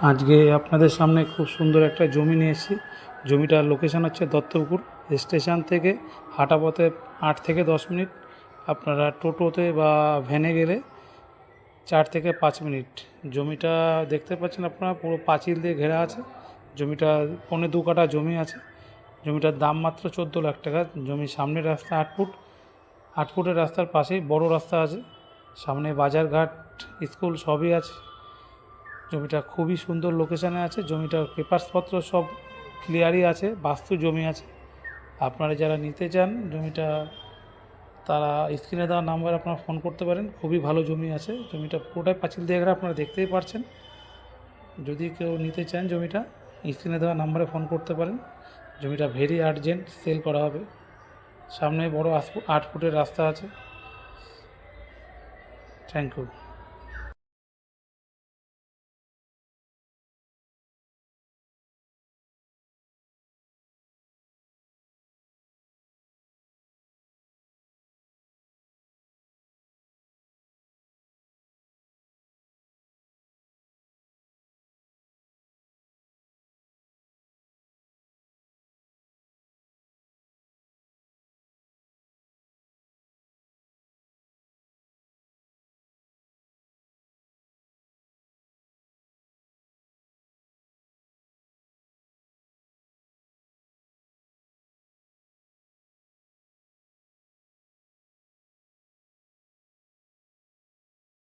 আজকে আপনাদের সামনে খুব সুন্দর একটা জমি নিয়ে এসেছি। জমিটার লোকেশান হচ্ছে দত্তপুকুর স্টেশন থেকে হাঁটা পথে 8 থেকে 10 মিনিট। আপনারা টোটোতে বা ভ্যানে গেলে 4 থেকে 5 মিনিট। জমিটা দেখতে পাচ্ছেন আপনারা, পুরো পাঁচিল দিয়ে ঘেরা আছে। জমিটা 1.25 কাঠা জমি আছে। জমিটার দাম মাত্র 14 লাখ টাকা। জমির সামনের রাস্তা 8 ফুট। 8 ফুটের রাস্তার পাশেই বড় রাস্তা আছে। সামনে বাজারঘাট, স্কুল সবই আছে। জমিটা খুবই সুন্দর লোকেশানে আছে। জমিটার পেপারসপত্র সব ক্লিয়ারই আছে, বাস্তু জমি আছে। আপনারা যারা নিতে চান জমিটা, তারা স্ক্রিনে দেওয়া নাম্বারে আপনারা ফোন করতে পারেন। খুবই ভালো জমি আছে। জমিটা পুরোটাই পাঁচিল দিয়ে ঘেরা, আপনারা দেখতেই পারছেন। যদি কেউ নিতে চান জমিটা, স্ক্রিনে দেওয়া নাম্বারে ফোন করতে পারেন। জমিটা ভেরি আর্জেন্ট সেল করা হবে। সামনে বড় 8 ফুটের রাস্তা আছে। Thank you.